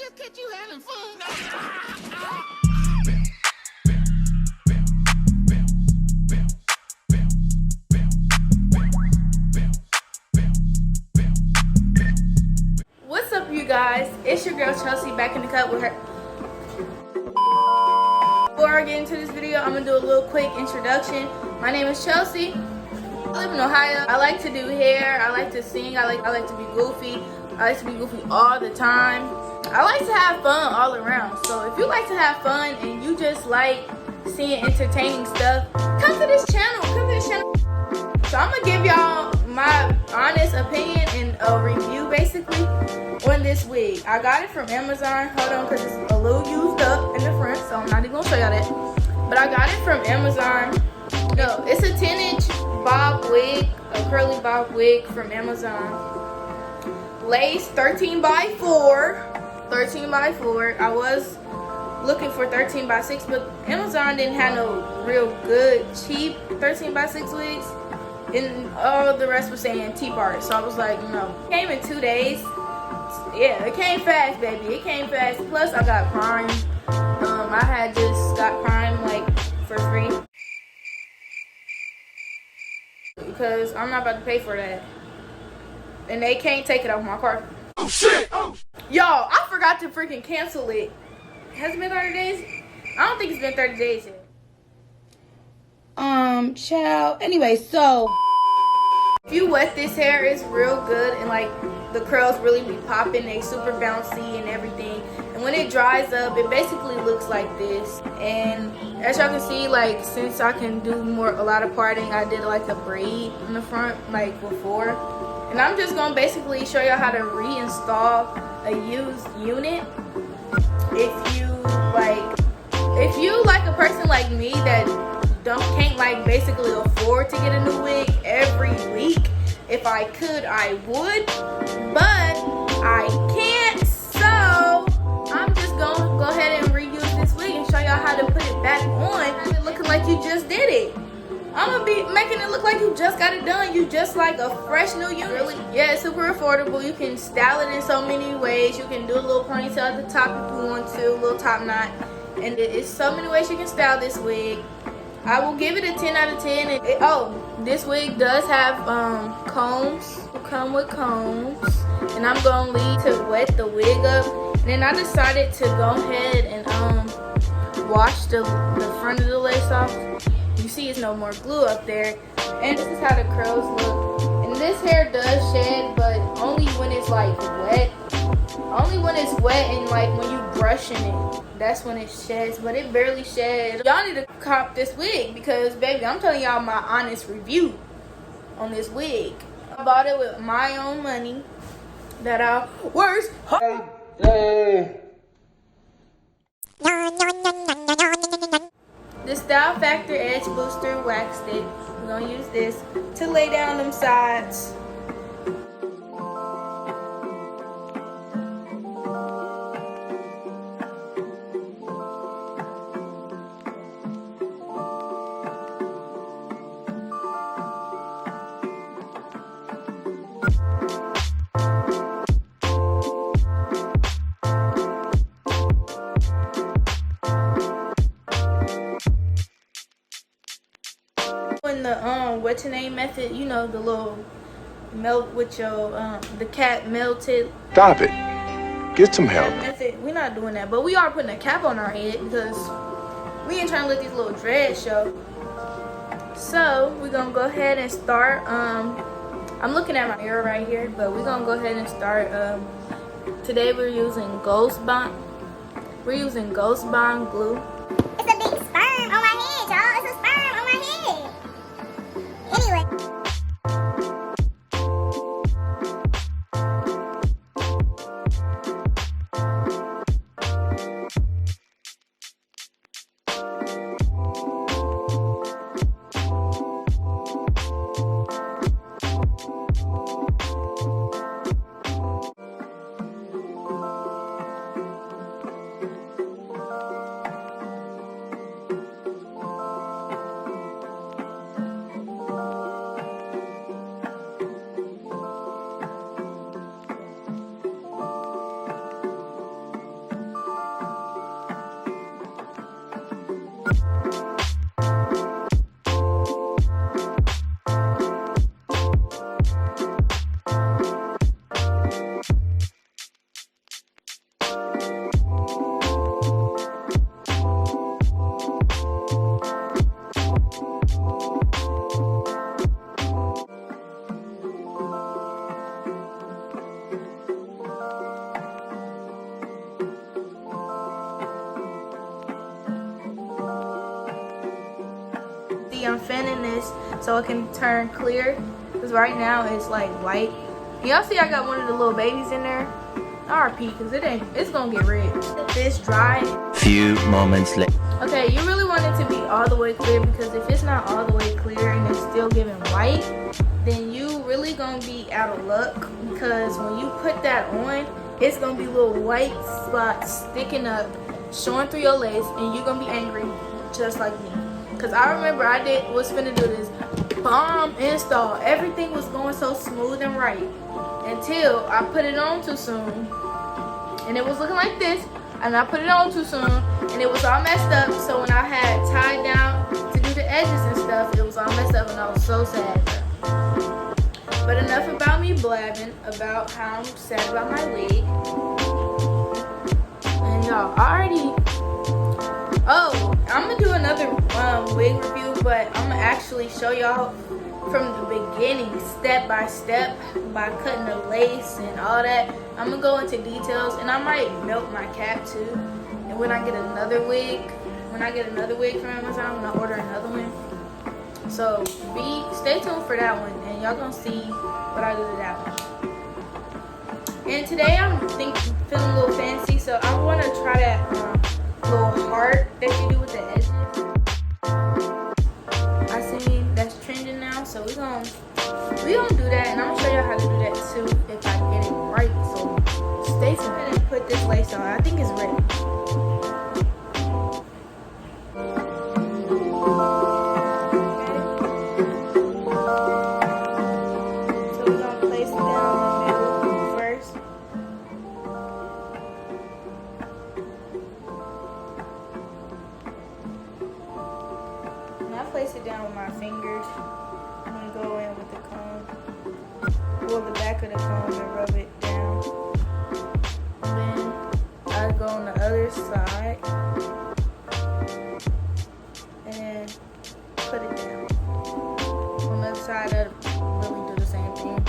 just catch you having fun. What's up, you guys? It's your girl Chelsea back in the cut with her. Before I get into this video, I'm gonna do a little quick introduction. My name is Chelsea. I live in Ohio. I like to do hair. I like to sing. I like to be goofy. I like to be goofy all the time. I like to have fun all around. So if you like to have fun and you just like seeing entertaining stuff, come to this channel. So I'm gonna give y'all my honest opinion and a review basically on this wig. I got it from Amazon. Hold on, because it's a little used up in the front, so I'm not even gonna show y'all that. But I got it from Amazon. No, it's a 10-inch bob wig, a curly bob wig from Amazon. Lace 13x4. 13x4. I was looking for 13x6, but Amazon didn't have no real good, cheap 13x6 wigs. And all the rest was saying T-part. So I was like, no. It came in 2 days. Yeah, it came fast, baby. It came fast. Plus, I got Prime. I had just got Prime, like, for free. Because I'm not about to pay for that. And they can't take it off my car. Oh, shit! Oh. Y'all, I forgot to freaking cancel it. Has it been 30 days? I don't think it's been 30 days yet. Child. Anyway, so if you wet this hair, it's real good, and like the curls really be popping. They super bouncy and everything. And when it dries up, it basically looks like this. And as y'all can see, like, since I can do a lot of parting, I did like a braid in the front like before. And I'm just gonna basically show y'all how to reinstall a used unit. If you like a person like me that can't like basically afford to get a new wig every week. If I could, I would, but I can't. So I'm just gonna go ahead and reuse this wig and show y'all how to put it back on. Have it looking like you just did it. I'm gonna be making it look like you just got it done. You just like a fresh new unit. Really? Yeah, it's super affordable. You can style it in so many ways. You can do a little ponytail at the top if you want to, a little top knot. And it's so many ways you can style this wig. I will give it a 10 out of 10. This wig does have combs. It will come with combs. And I'm gonna leave to wet the wig up. And then I decided to go ahead and wash the front of the lace off. You see it's no more glue up there. And this is how the curls look. And this hair does shed, but only when it's like wet. Only when it's wet and like when you brushing it. That's when it sheds, but it barely sheds. Y'all need to cop this wig because, baby, I'm telling y'all my honest review on this wig. I bought it with my own money that I worked hard. The Style Factor Edge Booster Wax Stick. We're gonna use this to lay down them sides. In the what's your name method, you know, the little melt with your the cat melted. Stop it. Get some help. Method. We're not doing that, but we are putting a cap on our head because we ain't trying to let these little dreads show. So we're gonna go ahead and start. I'm looking at my mirror right here, but we're gonna go ahead and start. Today we're using Ghost Bond. We're using Ghost Bond glue. It's a big sperm on my head, y'all. It's a sperm on my head. Anyway. see, I'm fanning this so it can turn clear. Because right now it's like white. Y'all see I got one of the little babies in there? RP, because it's gonna get red. This dry. Few moments later. Okay, you really want it to be all the way clear, because if it's not all the way clear and it's still giving white, then you really gonna be out of luck, because when you put that on, it's gonna be little white spots sticking up, showing through your legs, and you're gonna be angry just like me. Because I remember I was finna do this bomb install. Everything was going so smooth and right until I put it on too soon, and it was looking like this, and I put it on too soon and it was all messed up. So when I had tied down to do the edges and stuff, it was all messed up and I was so sad. But enough about me blabbing about how I'm sad about my wig. And y'all already, oh, I'm gonna do another wig review, but I'm gonna actually show y'all from the beginning, step by step, by cutting the lace and all that. I'm gonna go into details, and I might melt my cap too. And when I get another wig from Amazon, I'm gonna order another one. So stay tuned for that one, and y'all gonna see what I do to that one. And today I'm feeling a little fancy, so I want to try that little heart that you do with the edges. I see that's trending now, so we gonna do that, and I'm gonna show y'all how to do that too if I get it right. So stay tuned and put this lace on. I think it's ready. Place it down with my fingers. I'm gonna go in with the comb, pull the back of the comb and rub it down. Then I go on the other side and put it down. On the other side, I really do the same thing.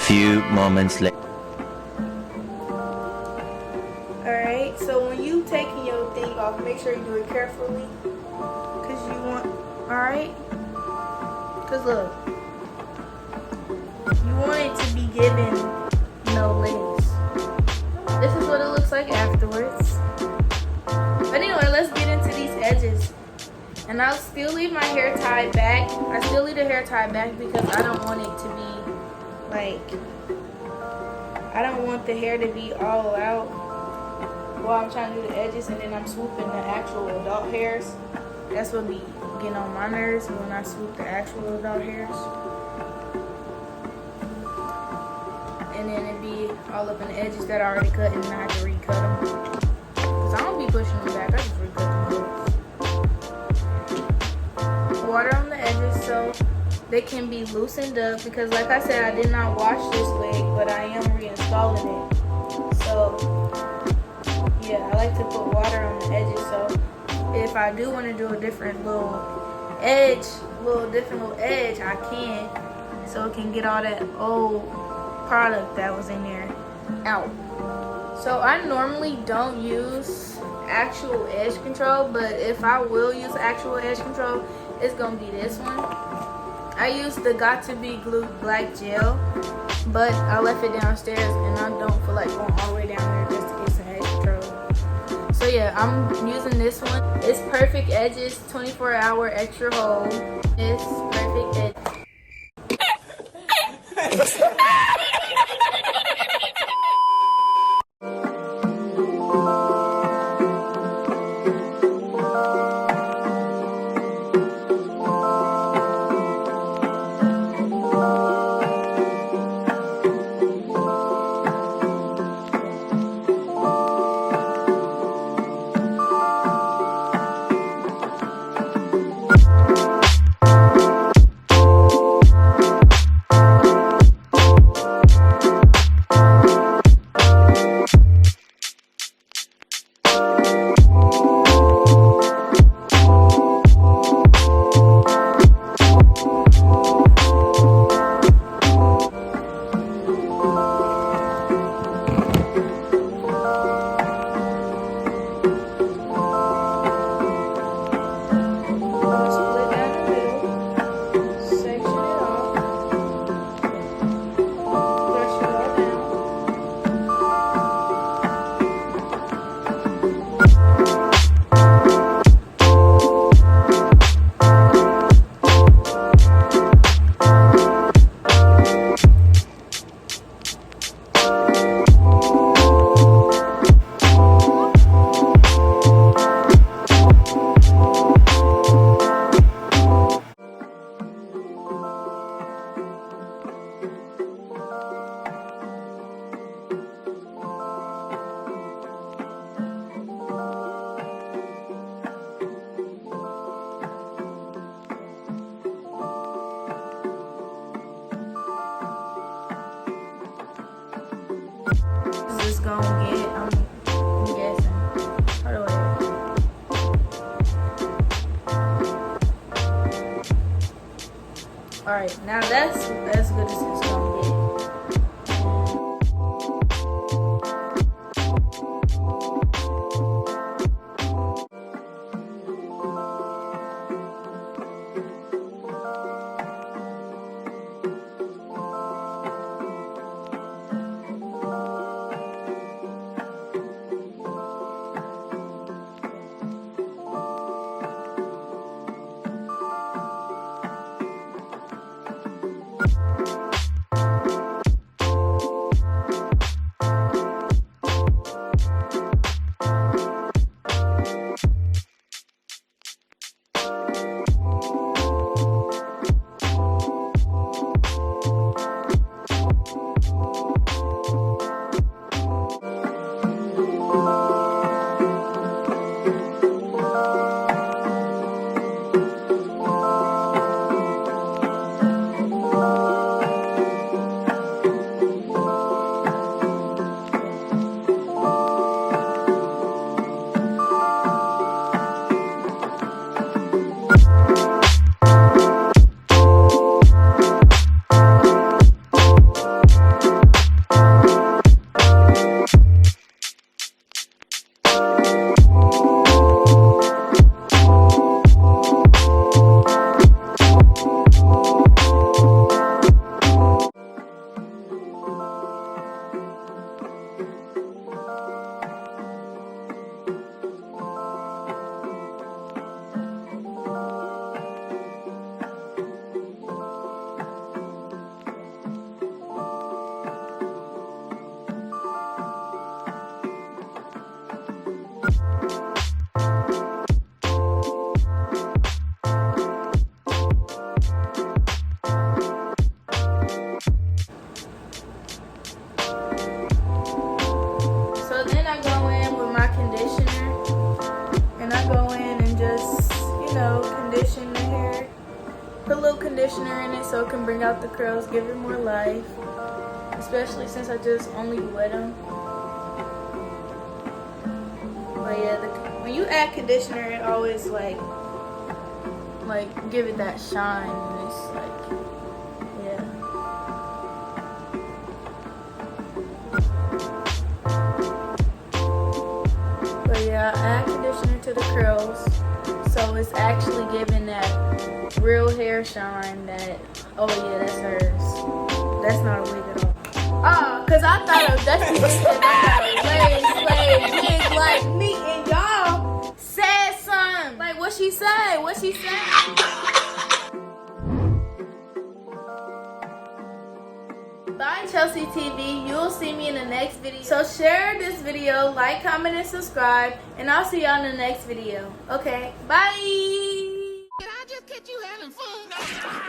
Few moments later. Alright, so when you taking your thing off, make sure you do it carefully. Because you want, alright? Because look, you want it to be given no lace. This is what it looks like afterwards. But anyway, let's get into these edges. And I'll still leave my hair tied back. I still leave the hair tied back because I don't want it to be like, I don't want the hair to be all out while I'm trying to do the edges, and then I'm swooping the actual adult hairs. That's what be getting on my nerves when I swoop the actual adult hairs. and then it'd be all up in the edges that I already cut, and then I have to recut them. Cause I don't be pushing them back, I just recut them. Water on the edges so they can be loosened up, because like I said, I did not wash this wig, but I am reinstalling it. So yeah, I like to put water on the edges, so if I do want to do a different little edge, I can, so it can get all that old product that was in there out. So I normally don't use actual edge control, but if I will use actual edge control, it's gonna be this one. I used the Got To Be Glued black gel, but I left it downstairs and I don't feel like going all the way down there just to get some edge control. So yeah, I'm using this one. It's perfect edges, 24-hour extra hold. It's perfect edges. This is gonna get, I'm guessing. Hold on. Alright, now that's as good as it's gonna get. know, condition the hair. Put a little conditioner in it so it can bring out the curls, give it more life. Especially since I just only wet them. But yeah, when you add conditioner, it always like give it that shine. And it's like, yeah. But yeah, I add conditioner to the curls, so it's actually giving that real hair shine. That, oh yeah, that's hers. That's not a wig at all. Oh, cause I thought of Dusty said I got a wig like me, and y'all said something. Like what she say? What she say? Bye, Chelsea TV. You'll see me in the next video. So share this video, like, comment, and subscribe, and I'll see y'all in the next video. Okay, bye. Did I just catch you having fun?